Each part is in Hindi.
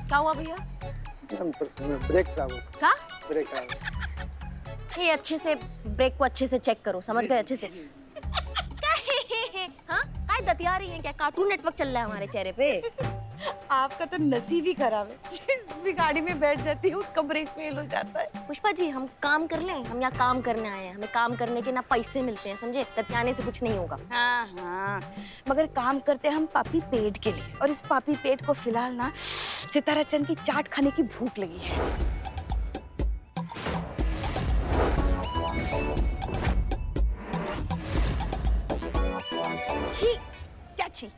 क्या हुआ भैया? ब्रेक खराब। क्या? ब्रेक खराब। ये अच्छे से ब्रेक को अच्छे से चेक करो, समझ गए? अच्छे से। हाँ, काय दतिया रही है क्या? कार्टून नेटवर्क चल रहा है हमारे चेहरे पे। आपका तो नसीब ही खराब है। जिस भी गाड़ी में बैठ जाती है उसका ब्रेक फेल हो जाता है। पुष्पा जी, हम काम कर लें, हम यहाँ काम करने आए हैं, हमें काम करने के ना पैसे मिलते हैं, समझे? दतियाने से कुछ नहीं होगा। हाँ हाँ, मगर काम करते हैं हम पापी पेट के लिए, और इस पापी पेट को फिलहाल ना सितारा चंद की चाट खाने की भूख लगी है। छी, क्या छी?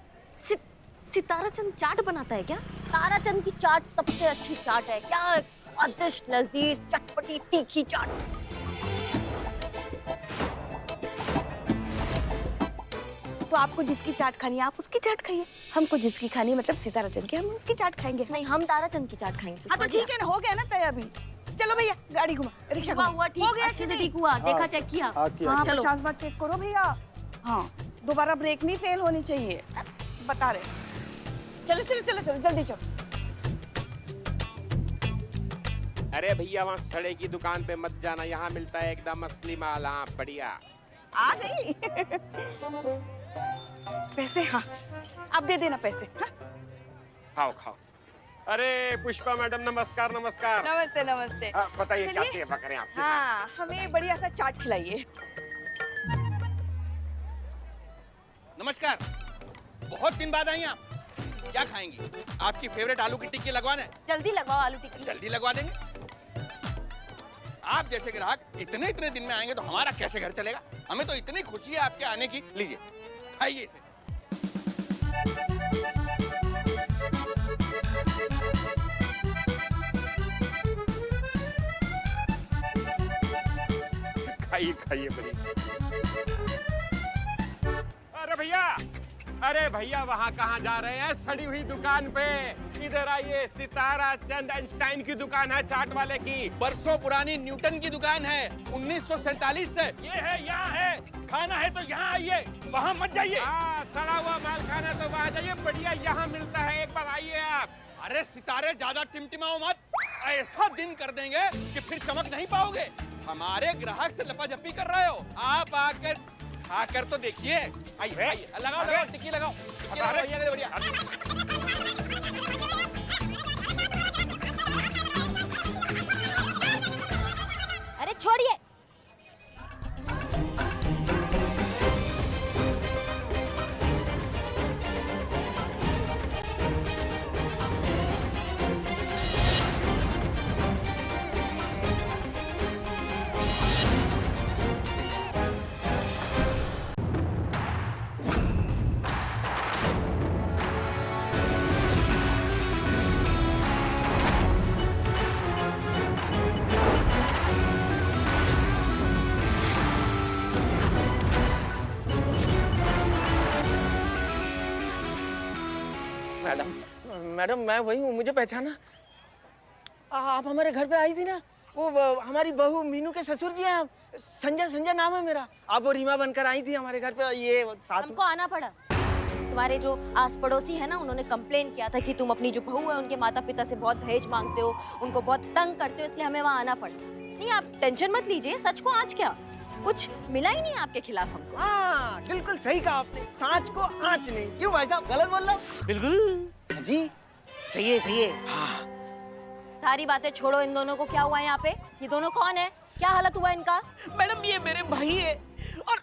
सितारा चंद चाट बनाता है क्या? तारा चंद की चाट सबसे अच्छी चाट है। क्या स्वादिष्ट, लजीज, चटपटी, तीखी चाट। तो आपको जिसकी चाट खानी है आप उसकी चाट खाइए, हमको जिसकी खानी है मतलब सितारा चंद की, हम उसकी चाट खाएंगे। नहीं, हम तारा चंद की चाट खाएंगे। हाँ तो ठीक है ना, हो गया ना तय अभी। चलो भैया गाड़ी घुमा, रिक्शा हुआ घुमा। हुआ ठीक, हो गया अच्छे से नहीं? ठीक हुआ। देखा, चेक किया। हाँ किया। हाँ, चलो। 50 बार चेक करो भैया। हाँ, दोबारा ब्रेक नहीं फेल होनी चाहिए, बता रहे। चलो चलो चलो चलो, जल्दी चलो। अरे भैया वहाँ सड़े की दुकान पे मत जाना, यहाँ मिलता है एकदम असली माल। हाँ बढ़िया। आ गई। पैसे? हाँ, आप दे देना पैसे। हाँ? खाओ खाओ। अरे पुष्पा मैडम नमस्कार नमस्कार। नमस्ते नमस्ते। बताइए क्या चलिए। सेवा करें आपकी? हाँ, हमें बढ़िया सा चाट खिलाइए। नमस्कार, बहुत दिन बाद आई आप। क्या खाएंगी? आपकी फेवरेट आलू की टिक्की लगवाना है? जल्दी लगवाओ आलू टिक्की। जल्दी लगवा देंगे। आप जैसे ग्राहक इतने इतने दिन में आएंगे तो हमारा कैसे घर चलेगा? हमें तो इतनी खुशी है आपके आने की। लीजिए, खाइए इसे। खाइए खाइए बड़ी। अरे भैया वहाँ कहाँ जा रहे हैं? सड़ी हुई दुकान पे इधर आइए। सितारा चंद आइंस्टाइन की दुकान है चाट वाले की। बरसों पुरानी न्यूटन की दुकान है, 1947 से। ये है, यहाँ है। खाना है तो यहाँ आइए, वहाँ मत जाइए। हाँ, सड़ा हुआ माल खाना तो वहाँ जाइए, बढ़िया यहाँ मिलता है, एक बार आइए आप। अरे सितारे, ज्यादा टिमटिमाओ मत। ऐसा दिन कर देंगे कि फिर चमक नहीं पाओगे। हमारे ग्राहक से लपाझपी कर रहे हो। आप आकर खाकर तो देखिए। आइए आइए, लगाओ लगाओ टिक्की लगाओ, टिक्की लगाओ भैया के लिए बढ़िया। अरे छोड़िए। मैडम मैं वही हूँ, मुझे पहचाना? आप हमारे घर पे आई थी ना, वो हमारी बहू मीनू के ससुर जी हैं आप। संजय, संजय नाम है मेरा। आप वो रीमा बनकर आई थी हमारे घर पे, ये साथ में। हमको आना पड़ा। तुम्हारे जो आस पड़ोसी है ना, उन्होंने कंप्लेन किया था कि तुम अपनी जो बहू है उनके माता पिता से बहुत दहेज मांगते हो, उनको बहुत तंग करते हो, इसलिए हमें वहाँ आना पड़ा। नहीं, आप टेंशन मत लीजिए, सच को आज क्या कुछ मिला ही नहीं आपके खिलाफ हमको। हाँ बिल्कुल सही कहा आपने, सांच को आँच नहीं। क्यों भाई साहब, गलत बोल रहा हूँ? बिल्कुल जी सही है, सही है। हाँ, सारी बातें छोड़ो, इन दोनों को क्या हुआ है यहाँ पे? ये दोनों कौन है? क्या हालत हुआ इनका? मैडम ये मेरे भाई है, और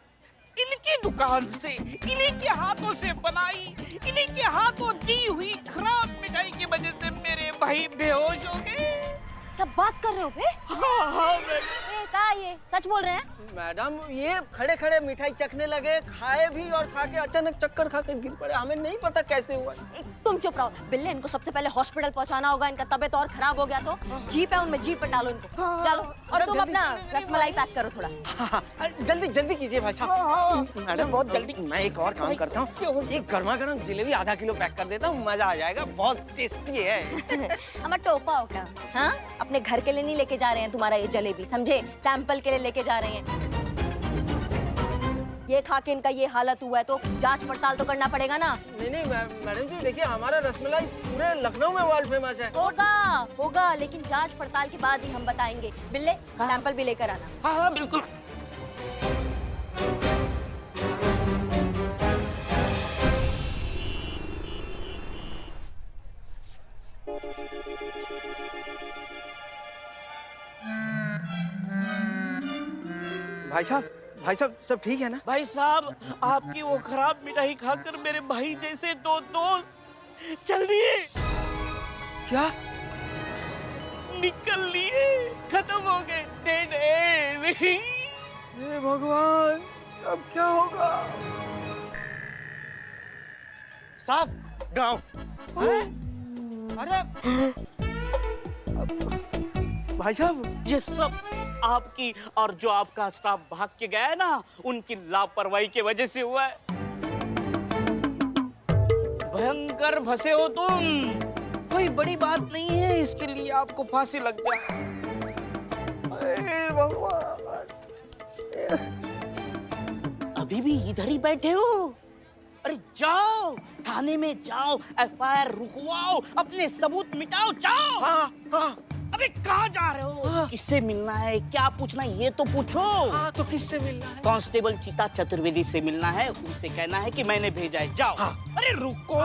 इनकी दुकान से, इन्हीं के हाथों से बनाई, इन्हीं के हाथों दी हुई खराब मिठाई की वजह से मेरे भाई बेहोश हो गए। तब बात कर रहे हो बे? हाँ मैडम। क्या ये सच बोल रहे हैं? मैडम ये खड़े खड़े मिठाई चखने लगे, खाए भी और खा के अचानक चक्कर खा के गिर पड़े। हमें नहीं पता कैसे हुआ। तुम चुप रहो बिल्ले, इनको सबसे पहले हॉस्पिटल पहुंचाना होगा। इनका तबीयत और खराब हो गया तो जीप है, उनमें जीप पर डालो इनको। डालो, और तुम अपना रसमलाई पैक करो थोड़ा। हाँ, जल्दी जल्दी कीजिए भाई साहब। मैडम बहुत जल्दी। मैं एक और काम करता हूँ, एक गर्मा गर्म जलेबी आधा किलो पैक कर देता हूँ, मजा आ जाएगा, बहुत टेस्टी है। हमारा टोपा होगा। हाँ, अपने घर के लिए नहीं लेके जा रहे हैं तुम्हारा ये जलेबी, समझे? सैंपल के लिए लेके जा रहे हैं। ये खा के इनका ये हालत हुआ है तो जांच पड़ताल तो करना पड़ेगा ना। नहीं नहीं मैडम जी देखिए, हमारा रसमलाई पूरे लखनऊ में वर्ल्ड फेमस है। होगा होगा, लेकिन जांच पड़ताल के बाद ही हम बताएंगे। बिल्ले सैंपल भी लेकर आना। हाँ हाँ बिल्कुल। भाई साहब सब ठीक है ना? भाई साहब, आपकी वो खराब मिठाई खाकर मेरे भाई जैसे दो दोस्त चल दिए, क्या? निकल लिए, खत्म हो गए, डेड एंड। हे भगवान, अब क्या होगा? साहब गाँव अरे भाई साहब, ये सब आपकी और जो आपका स्टाफ भाग के गया है ना, उनकी लापरवाही की वजह से हुआ है। भयंकर फंसे हो तुम, कोई बड़ी बात नहीं है, इसके लिए आपको फांसी लग जाए। हे भगवान, अभी भी इधर ही बैठे हो? अरे जाओ, थाने में जाओ, एफआईआर रुकवाओ, अपने सबूत मिटाओ, जाओ। हाँ हाँ अबे कहाँ जा रहे हो? किससे मिलना है, क्या पूछना है, ये तो पूछो। हाँ, तो किससे मिलना है? कांस्टेबल चीता चतुर्वेदी से मिलना है, उनसे कहना है कि मैंने भेजा है, जाओ। अरे रुको,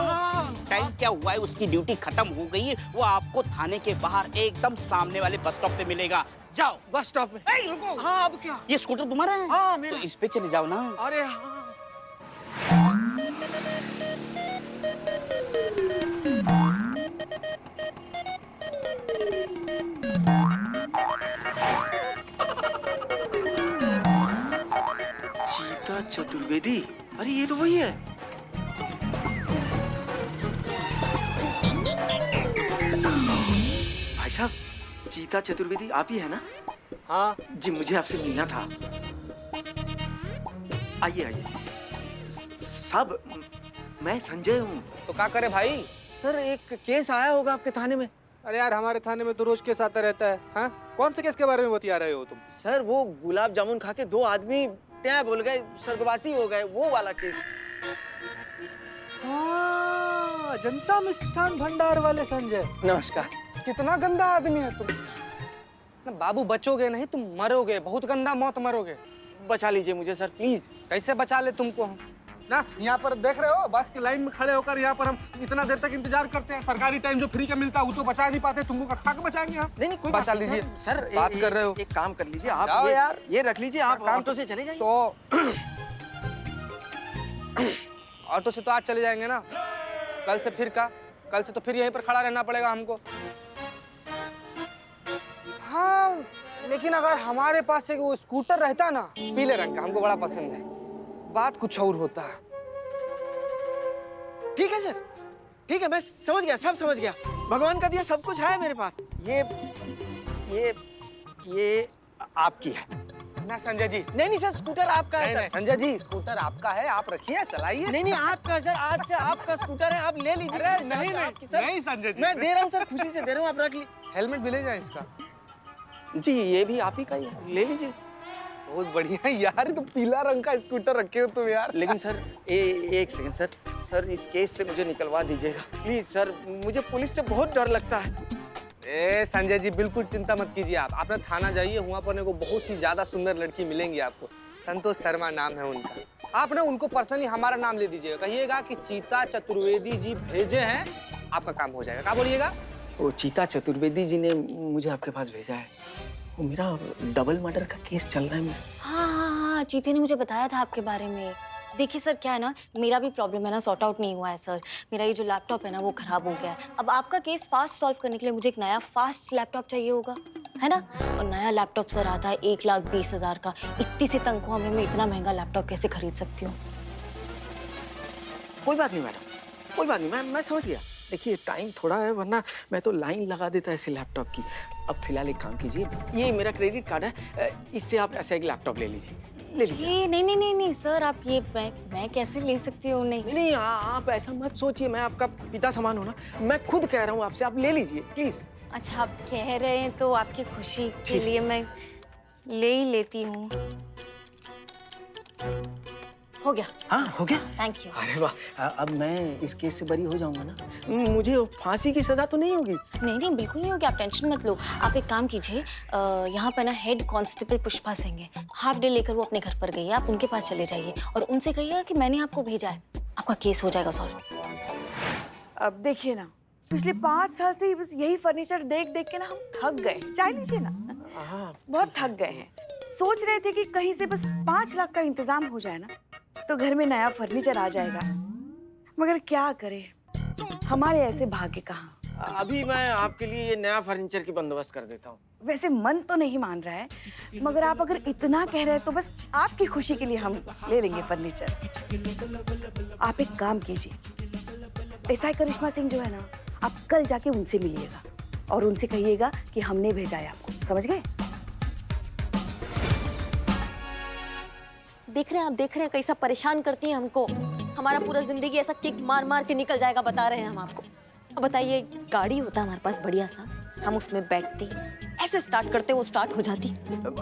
टाइम क्या हुआ है, उसकी ड्यूटी खत्म हो गई है, वो आपको थाने के बाहर एकदम सामने वाले बस स्टॉप पे मिलेगा, जाओ। बस स्टॉप में? रुको। हाँ, अब क्या? ये स्कूटर तुम्हारा है? हाँ मेरा। तो इस पे चले जाओ ना। अरे हाँ। चीता चतुर्वेदी, अरे ये तो वही है। भाई साहब, चीता चतुर्वेदी आप ही है ना? हाँ जी, मुझे आपसे मिलना था। आइए आइए। साहब, मैं संजय हूँ। तो क्या करे भाई? सर, एक केस आया होगा आपके थाने में। अरे यार, हमारे थाने में तो रोज केस आता रहता है। हाँ, कौन से केस के बारे में बतिया रहे हो तुम? सर, वो गुलाब जामुन खा के 2 आदमी क्या बोल गए, स्वर्गवासी हो गए, वो वाला केस। हाँ, जनता मिष्ठान भंडार वाले संजय। नमस्कार। कितना गंदा आदमी है तुम। ना बाबू, बचोगे नहीं, तुम मरोगे, बहुत गंदा मौत मरोगे। बचा लीजिए मुझे सर, प्लीज। कैसे बचा ले तुमको हम? ना यहाँ पर देख रहे हो, बस की लाइन में खड़े होकर यहाँ पर हम इतना देर तक इंतजार करते हैं। सरकारी टाइम जो फ्री का मिलता है वो तो बचा नहीं पाते, तुमको खा के बचाएंगे हम। नहीं कोई बचा बात नहीं, लीजिए। सर बात कर रहे हो। एक काम कर लीजिए आप, जाओ यार। ये रख लीजिए आप, ऑटो से चले जाइए। ऑटो से तो आज चले जाएंगे ना, कल से फिर का? कल से तो फिर यहीं पर खड़ा रहना पड़ेगा हमको। हाँ, लेकिन अगर हमारे पास एक वो स्कूटर रहता ना, पीले रंग का, हमको बड़ा पसंद है, बात कुछ और होता है। ठीक है सर, ठीक है, मैं समझ गया, सब समझ गया। भगवान का दिया सब कुछ है मेरे पास। ये आपकी है ना संजय जी? नहीं सर, स्कूटर आपका है सर। संजय जी, स्कूटर आपका है, आप रखिए, चलाइए। नहीं आपका है सर, आज से आपका स्कूटर है, आप ले लीजिए। अरे नहीं सर, नहीं संजय जी, मैं दे रहा हूँ सर, खुशी से दे रहा हूँ, आप रख लीजिए। हेलमेट भी ले जाए इसका। जी, ये भी आप ही का ही है, ले लीजिए। बहुत बढ़िया यार, तो पीला रंग का स्कूटर रखे हो तुम यार। लेकिन सर, एक सेकंड सर, इस केस से मुझे निकलवा दीजिएगा प्लीज सर, मुझे पुलिस से बहुत डर लगता है। ए संजय जी, बिल्कुल चिंता मत कीजिए आप अपना थाना जाइए, वहाँ पर को बहुत ही ज्यादा सुंदर लड़की मिलेंगी आपको। संतोष शर्मा नाम है उनका। आप ना उनको पर्सनली हमारा नाम ले दीजिएगा, कहिएगा कि चीता चतुर्वेदी जी भेजे हैं, आपका काम हो जाएगा। क्या बोलिएगा? वो चीता चतुर्वेदी जी ने मुझे आपके पास भेजा है, वो मेरा डबल मर्डर का केस चल रहा है। हाँ, चीते ने मुझे बताया था आपके बारे में। देखिए सर, क्या है ना, मेरा भी प्रॉब्लम है ना, सॉर्ट आउट नहीं हुआ है सर। मेरा ये जो लैपटॉप है ना, वो खराब हो गया है। अब आपका केस फास्ट सॉल्व करने के लिए मुझे एक नया फास्ट लैपटॉप चाहिए होगा, है ना? और नया लैपटॉप सर आता है 1,20,000 का। इतनी सी तनख्वाह में मैं इतना महंगा लैपटॉप कैसे खरीद सकती हूँ? कोई बात नहीं मैडम, कोई बात नहीं, मैं समझ गया। देखिए, टाइम थोड़ा है, वरना मैं तो लाइन लगा देता ऐसे लैपटॉप की। अब फिलहाल एक काम कीजिए, ये मेरा क्रेडिट कार्ड है, इससे आप ऐसा एक लैपटॉप ले लीजिए। ये नहीं सर, आप ये मैं कैसे ले सकती हूँ? नहीं, आप ऐसा मत सोचिए, मैं आपका पिता समान हूँ ना, मैं खुद कह रहा हूँ आपसे, आप ले लीजिए प्लीज। अच्छा, आप कह रहे हैं तो आपकी खुशी के लिए मैं ले ही लेती हूँ। हो गया। हाँ हो गया। Thank you. अरे वाह, अब मैं इस केस से बरी हो जाऊंगा ना? मुझे फांसी की सजा तो नहीं होगी? नहीं नहीं, बिल्कुल नहीं होगी, आप टेंशन मत लो। आप एक काम कीजिए, यहाँ पे ना हेड कांस्टेबल पुष्पा सिंह है, हाफ डे लेकर वो अपने घर पर गई है, आप उनके पास चले जाइए और उनसे कहिएगा कि मैंने आपको भेजा है, आपका केस हो जाएगा सॉल्व। अब देखिए ना, पिछले 5 साल से बस यही फर्नीचर देख देख के ना हम थक गए। चाय लीजिए ना। बहुत थक गए हैं। सोच रहे थे कि कहीं से बस 5 लाख का इंतजाम हो जाए ना तो घर में नया फर्नीचर आ जाएगा, मगर क्या करें, हमारे ऐसे भाग्य कहाँ। अभी मैं आपके लिए ये नया फर्नीचर की बंदोबस्त कर देता हूँ। वैसे मन तो नहीं मान रहा है, मगर आप अगर इतना कह रहे हैं तो बस आपकी खुशी के लिए हम ले लेंगे फर्नीचर। आप एक काम कीजिए, एसआई करिश्मा सिंह जो है ना, आप कल जाके उनसे मिलिएगा और उनसे कहिएगा कि हमने भेजा है आपको, समझ गए? देख रहे हैं कैसा परेशान करती हैं हमको। हमारा पूरा जिंदगी ऐसा किक मार मार के निकल जाएगा, बता रहे हैं हम आपको। अब बताइए, गाड़ी होता हमारे पास बढ़िया सा, हम उसमें बैठती, ऐसे स्टार्ट करते वो स्टार्ट हो जाती।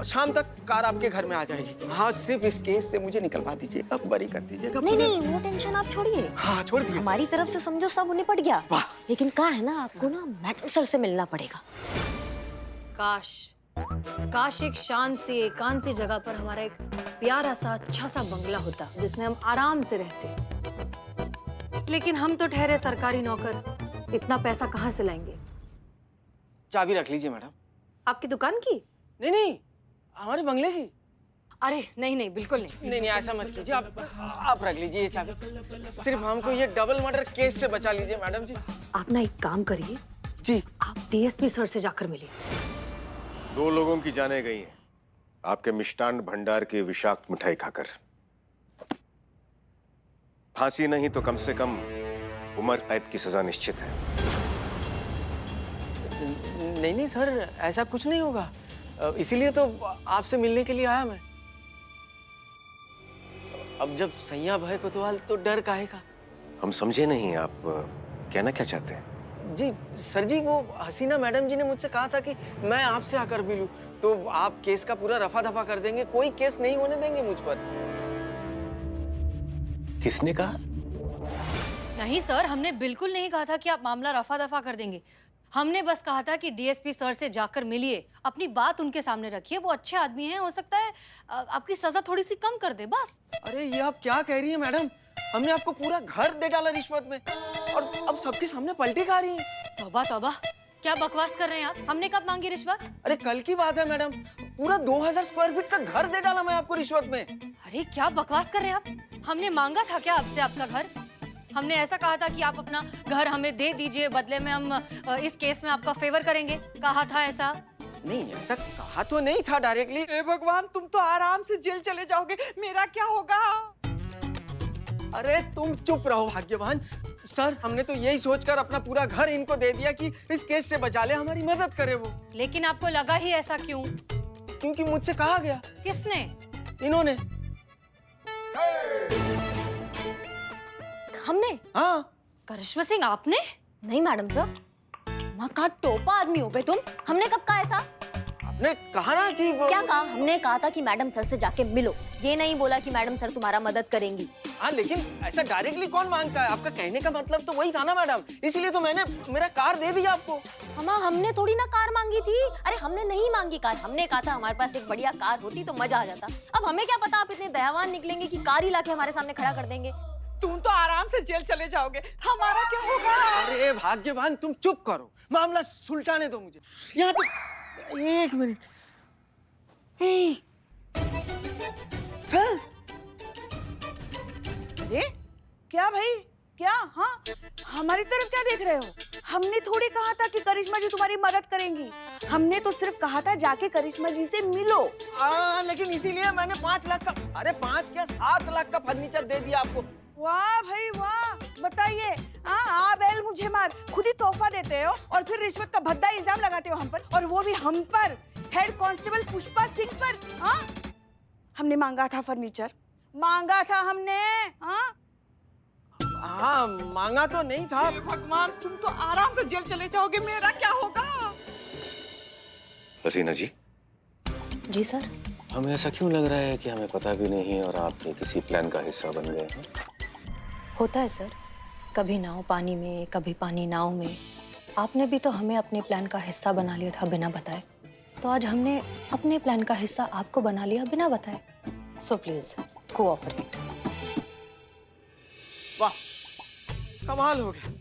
शाम तक कार आपके घर में आ जाएगी। हाँ, सिर्फ इस केस से मुझे निकलवा दीजिएगा, बरी कर दीजिएगा। नहीं नहीं, वो टेंशन आप छोड़िए। हाँ छोड़ दिए। हमारी तरफ से समझो सब निपट गया। वाह। लेकिन कहा है ना, आपको ना मैडम सर से मिलना पड़ेगा। काश एक शांत सी एकांत सी जगह पर हमारा एक प्यारा सा अच्छा सा बंगला होता जिसमें हम आराम से रहते, लेकिन हम तो ठहरे सरकारी नौकर, इतना पैसा कहाँ से लाएंगे? चाबी रख लीजिए मैडम। आपकी दुकान की? नहीं नहीं, हमारे बंगले की। अरे नहीं नहीं, बिल्कुल नहीं। नहीं नहीं, ऐसा मत कीजिए, आप रख लीजिए ये चाबी। सिर्फ हमको ये डबल मर्डर केस से बचा लीजिए मैडम जी। आप ना एक काम करिए जी। आप डीएसपी सर से जाकर मिलिए। 2 लोगों की जानें गई हैं आपके मिष्टान भंडार की विषाक्त मिठाई खाकर। फांसी नहीं तो कम से कम उम्र कैद की सजा निश्चित है। नहीं नहीं सर, ऐसा कुछ नहीं होगा, इसीलिए तो आपसे मिलने के लिए आया मैं। अब जब सैया भय कोतवाल तो डर काहे का? हम समझे नहीं, आप कहना क्या चाहते हैं? जी सर जी, वो हसीना मैडम जी ने मुझसे कहा था कि मैं आपसे आकर मिलूं, तो आप केस का पूरा रफा दफा कर देंगे, कोई केस नहीं होने देंगे मुझ पर। किसने कहा? नहीं सर, हमने बिल्कुल नहीं कहा था कि आप मामला रफा दफा कर देंगे। हमने बस कहा था कि डीएसपी सर से जाकर मिलिए, अपनी बात उनके सामने रखिए, वो अच्छे आदमी हैं, हो सकता है आपकी सजा थोड़ी सी कम कर दे, बस। अरे ये आप क्या कह रही हैं मैडम? हमने आपको पूरा घर दे डाला रिश्वत में और अब सबके सामने पलटी खा रही हैं। तौबा तौबा, क्या बकवास कर रहे हैं आप? हमने कब मांगी रिश्वत? अरे कल की बात है मैडम, पूरा 2000 स्क्वायर फीट का घर दे डाला मैं आपको रिश्वत में। अरे क्या बकवास कर रहे हैं आप? हमने मांगा था क्या आपसे आपका घर? हमने ऐसा कहा था कि आप अपना घर हमें दे दीजिए, बदले में हम इस केस में आपका फेवर करेंगे, कहा था ऐसा? नहीं, ऐसा कहा तो नहीं था डायरेक्टली। हे भगवान, तुम तो आराम से जेल चले जाओगे, मेरा क्या होगा? अरे तुम चुप रहो भाग्यवान। सर, हमने तो यही सोचकर अपना पूरा घर इनको दे दिया कि इस केस से बचा ले, हमारी मदद करे वो। लेकिन आपको लगा ही ऐसा क्यों? क्योंकि मुझसे कहा गया। किसने? इन्होंने। हमने? हाँ। करिश्मा सिंह आपने? नहीं मैडम सर, माँ का टोपा आदमी हो बे तुम। हमने कब कहा ऐसा? आपने कहा ना कि क्या कहा? हमने कहा था कि मैडम सर से जाके मिलो, ये नहीं बोला कि मैडम सर तुम्हारा मदद करेंगी। हाँ, लेकिन ऐसा डायरेक्टली कौन मांगता है? आपका कहने का मतलब तो वही था ना मैडम, इसलिए तो मैंने मेरा कार दे दिया आपको। हमा, हमने थोड़ी ना कार मांगी थी। अरे हमने नहीं मांगी कार, हमने कहा था हमारे पास एक बढ़िया कार होती तो मजा आ जाता। अब हमें क्या पता आप इतने दयावान निकलेंगे कि कार ही लाके हमारे सामने खड़ा कर देंगे। तुम तो आराम से जेल चले जाओगे, हमारा क्या होगा? अरे भाग्यवान, तुम चुप करो, मामला सुलटाने दो मुझे। यहाँ तो एक मिनट। सर, अरे क्या भाई, क्या? हाँ, हमारी तरफ क्या देख रहे हो? हमने थोड़ी कहा था कि करिश्मा जी तुम्हारी मदद करेंगी, हमने तो सिर्फ कहा था जाके करिश्मा जी से मिलो। लेकिन इसीलिए मैंने 5 लाख का, अरे 5 क्या 7 लाख का फर्नीचर दे दिया आपको। वाह भाई वाह, बताइए। आ बैल मुझे मार, खुद ही तोहफा देते हो और फिर रिश्वत का भद्दा इल्जाम लगाते हो हम पर, और वो भी हम पर, हेड कांस्टेबल पुष्पा सिंह पर। हाँ, हमने मांगा था फर्नीचर, मांगा था हमने। हाँ, मांगा तो नहीं था। हे भगवान, तुम तो आराम से जेल चले जाओगे, मेरा क्या होगा? हसीना जी। जी सर। हमें ऐसा क्यों लग रहा है कि हमें पता भी नहीं और आप ये किसी प्लान का हिस्सा बन गए हैं? होता है सर, कभी नाव पानी में, कभी पानी नाव में। आपने भी तो हमें अपने प्लान का हिस्सा बना लिया था बिना बताए, तो आज हमने अपने प्लान का हिस्सा आपको बना लिया बिना बताए। So please cooperate. वाह, कमाल हो गया।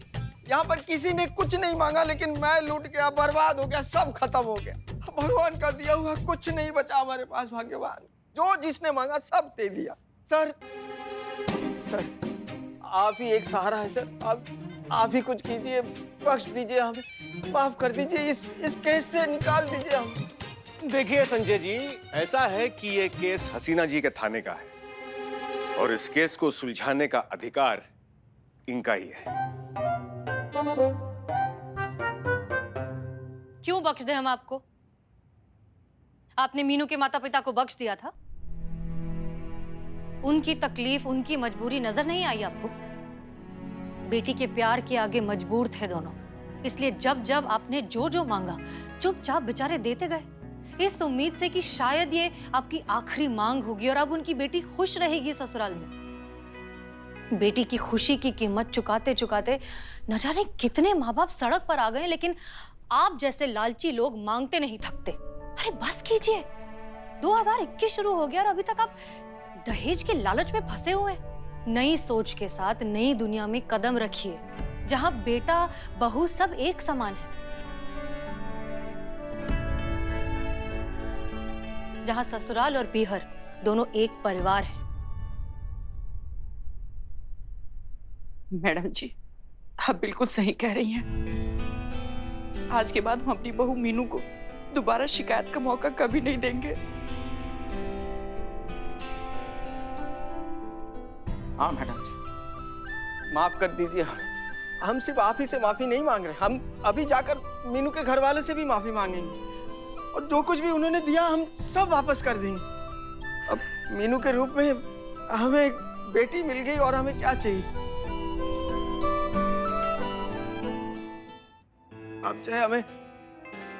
यहाँ पर किसी ने कुछ नहीं मांगा, लेकिन मैं लूट गया, बर्बाद हो गया, सब खत्म हो गया। भगवान का दिया हुआ कुछ नहीं बचा हमारे पास। भाग्यवान, जो जिसने मांगा सब दे दिया। सर, आप ही एक सहारा है सर। आप ही कुछ कीजिए, बख्श दीजिए हमें, माफ कर दीजिए, इस केस से निकाल दीजिए हमें। देखिए संजय जी, ऐसा है कि ये केस हसीना जी के थाने का है और इस केस को सुलझाने का अधिकार इनका ही है। क्यों बख्श दे हम आपको? आपने मीनू के माता पिता को बख्श दिया था? उनकी तकलीफ, उनकी मजबूरी नजर नहीं आई आपको? बेटी के प्यार के आगे मजबूर थे दोनों, इसलिए जब जब आपने जो जो मांगा चुपचाप बेचारे देते गए, इस उम्मीद से कि शायद ये आपकी आखिरी मांग होगी और अब उनकी बेटी खुश रहेगी ससुराल में। बेटी की खुशी की कीमत चुकाते चुकाते न जाने कितने माँ बाप सड़क पर आ गए, लेकिन आप जैसे लालची लोग मांगते नहीं थकते। अरे बस कीजिए, 2021 शुरू हो गया और अभी तक आप दहेज के लालच में फंसे हुए हैं। नई सोच के साथ नई दुनिया में कदम रखिए, जहां बेटा बहू सब एक समान है, जहां ससुराल और पीहर दोनों एक परिवार है। मैडम जी, आप बिल्कुल सही कह रही हैं। आज के बाद हम अपनी बहू मीनू को दोबारा शिकायत का मौका कभी नहीं देंगे। हाँ मैडम जी, माफ कर दीजिए हमें। हम सिर्फ आप ही से माफी नहीं मांग रहे, हम अभी जाकर मीनू के घर वालों से भी माफी मांगेंगे और जो कुछ भी उन्होंने दिया हम सब वापस कर देंगे। अब मीनू के रूप में हमें एक बेटी मिल गई और हमें क्या चाहिए। अब चाहे हमें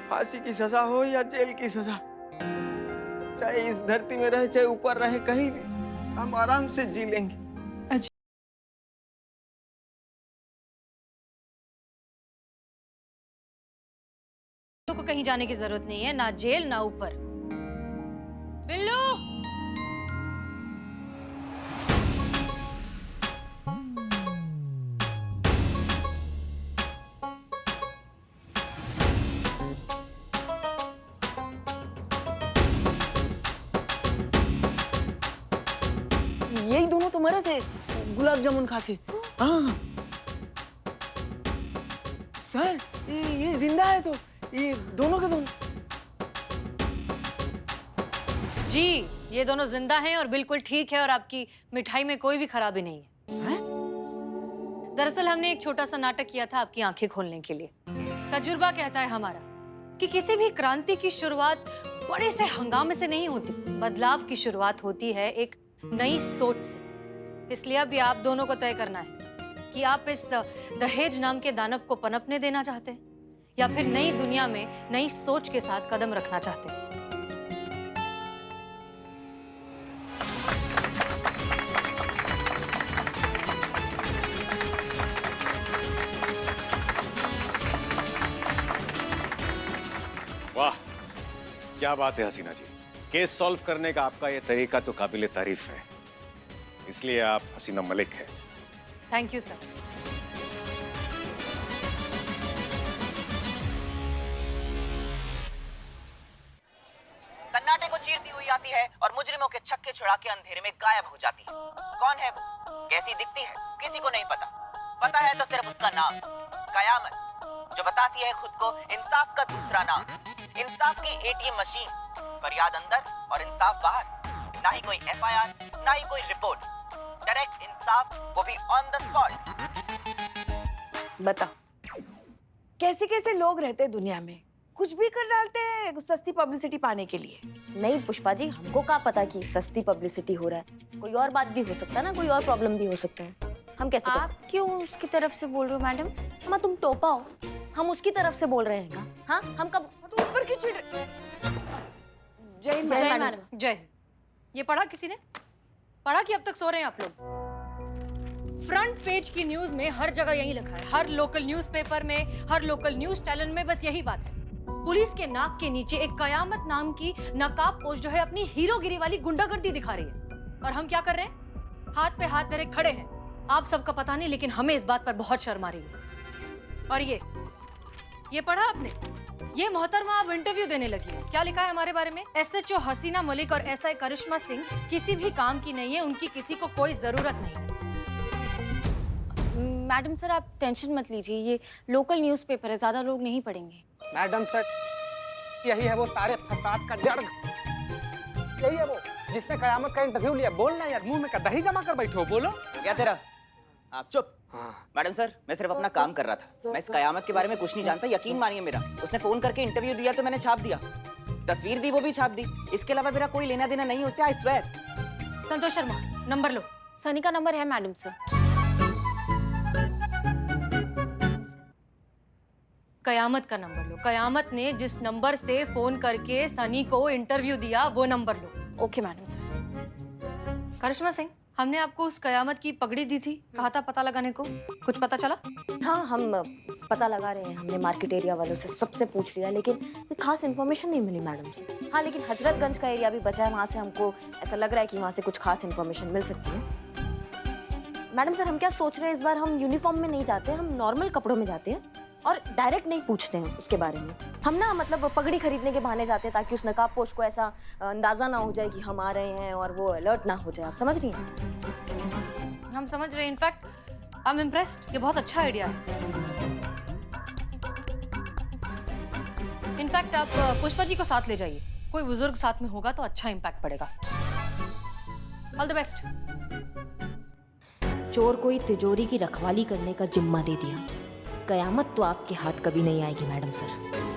फांसी की सजा हो या जेल की सजा, चाहे इस धरती में रहे चाहे ऊपर रहे, कहीं भी हम आराम से जी लेंगे। को कहीं जाने की जरूरत नहीं है, ना जेल ना ऊपर। बिल्लू, यही दोनों तो मरे थे गुलाब जामुन खा के। हाँ सर, ये जिंदा है तो ये दोनों के दोनों। जी, ये दोनों जिंदा हैं और बिल्कुल ठीक है और आपकी मिठाई में कोई भी खराबी नहीं है। दरअसल हमने एक छोटा सा नाटक किया था आपकी आंखें खोलने के लिए। तजुर्बा कहता है हमारा कि किसी भी क्रांति की शुरुआत बड़े से हंगामे से नहीं होती, बदलाव की शुरुआत होती है एक नई सोच से। इसलिए अभी आप दोनों को तय करना है कि आप इस दहेज नाम के दानव को पनपने देना चाहते हैं या फिर नई दुनिया में नई सोच के साथ कदम रखना चाहते हैं। वाह, क्या बात है हसीना जी। केस सॉल्व करने का आपका ये तरीका तो काबिले तारीफ है, इसलिए आप हसीना मलिक है। Thank you sir. सन्नाटे को चीरती हुई आती है और मुजरिमों के छक्के छुड़ा के अंधेरे में गायब हो जाती है। कौन है वो, कैसी दिखती है, किसी को नहीं पता। पता है तो सिर्फ उसका नाम, कयामत, जो बताती है खुद को इंसाफ का दूसरा नाम। इंसाफ की एटीएम मशीन, फरियाद अंदर और इंसाफ बाहर। ना ही कोई एफआईआर, ना ही कोई रिपोर्ट, डायरेक्ट इंसाफ, वो भी ऑन द स्पॉट। बता, कैसे कैसे लोग रहते हैं दुनिया में, कुछ भी कर डालते हैं सस्ती पब्लिसिटी पाने के लिए। नहीं पुष्पा जी, हमको क्या पता कि सस्ती पब्लिसिटी हो रहा है, कोई और बात भी हो सकता है ना, कोई और प्रॉब्लम भी हो सकता है। हम कैसे आप क्यों उसकी तरफ से बोल रहे हो मैडम? हम तुम टोपा हो, हम उसकी तरफ से बोल रहे हैं का? हाँ, हम कब तो उस पर क्यों चिढ़? जय हिंद जय मैडम। मैडम। जय हिंद। ये पढ़ा किसी ने? पढ़ा कि अब तक सो रहे हैं आप लोग? फ्रंट पेज की न्यूज में हर जगह यही लिखा है, हर लोकल न्यूज़पेपर में, हर लोकल न्यूज चैनल में बस यही बात है। पुलिस के नाक के नीचे एक कयामत नाम की नकाब पोश जो है अपनी हीरोगिरी वाली गुंडागर्दी दिखा रही है, और हम क्या कर रहे हैं? हाथ पे हाथ धरे खड़े हैं। आप सबका पता नहीं, लेकिन हमें इस बात पर बहुत शर्म आ रही है। और ये पढ़ा आपने? ये मोहतरमा अब इंटरव्यू देने लगी है। क्या लिखा है हमारे बारे में? SHO हसीना मलिक और SI करिश्मा सिंह किसी भी काम की नहीं है, उनकी किसी को कोई जरूरत नहीं है। मैडम सर, आप टेंशन मत लीजिए, ये लोकल न्यूज़पेपर है, ज्यादा लोग नहीं पढ़ेंगे। मैडम सर, यही है वो सारे फसाद का जड़। यही है वो जिसने कयामत का इंटरव्यू लिया। बोलना यार, मुंह में का दही जमा कर बैठो, बोलो। क्या तेरा? आप चुप। मैडम सर, मैं सिर्फ अपना काम कर रहा था। मैं इस कयामत के बारे में कुछ नहीं जानता, यकीन मानिए मेरा। उसने फोन करके इंटरव्यू दिया तो मैंने छाप दिया, तस्वीर दी वो भी छाप दी। इसके अलावा मेरा कोई लेना देना नहीं उससे, I swear. Santosh Sharma, number लो। सनी का नंबर है मैडम सर। कयामत का नंबर लो। कयामत ने जिस नंबर से फोन करके सनी को इंटरव्यू दिया वो नंबर लो। Okay madam sir. Karishma Singh, हमने आपको उस कयामत की पगड़ी दी थी, कहा था पता लगाने को, कुछ पता चला? हाँ, हम पता लगा रहे हैं। हमने मार्केट एरिया वालों से सबसे पूछ लिया, लेकिन कोई खास इन्फॉर्मेशन नहीं मिली मैडम जी। हाँ, लेकिन हजरतगंज का एरिया भी बचा है, वहाँ से हमको ऐसा लग रहा है कि वहाँ से कुछ खास इन्फॉर्मेशन मिल सकती है। मैडम सर, हम क्या सोच रहे हैं, इस बार हम यूनिफॉर्म में नहीं जाते, हम नॉर्मल कपड़ों में जाते हैं और डायरेक्ट नहीं पूछते हैं उसके बारे में। हम ना मतलब पगड़ी खरीदने के बहाने जाते हैं, ताकि उस नकाब पोश को ऐसा अंदाजा ना हो जाए कि हम आ रहे हैं और वो अलर्ट ना हो जाए। आप समझ रही हैं? हम समझ रहे हैं। इनफैक्ट आई एम इम्प्रेस्ड, ये बहुत अच्छा आइडिया है। इनफैक्ट आप पुष्पा जी को साथ ले जाइए, कोई बुजुर्ग साथ में होगा तो अच्छा इम्पैक्ट पड़ेगा। All the best. चोर को ही तिजोरी की रखवाली करने का जिम्मा दे दिया, कयामत तो आपके हाथ कभी नहीं आएगी मैडम सर।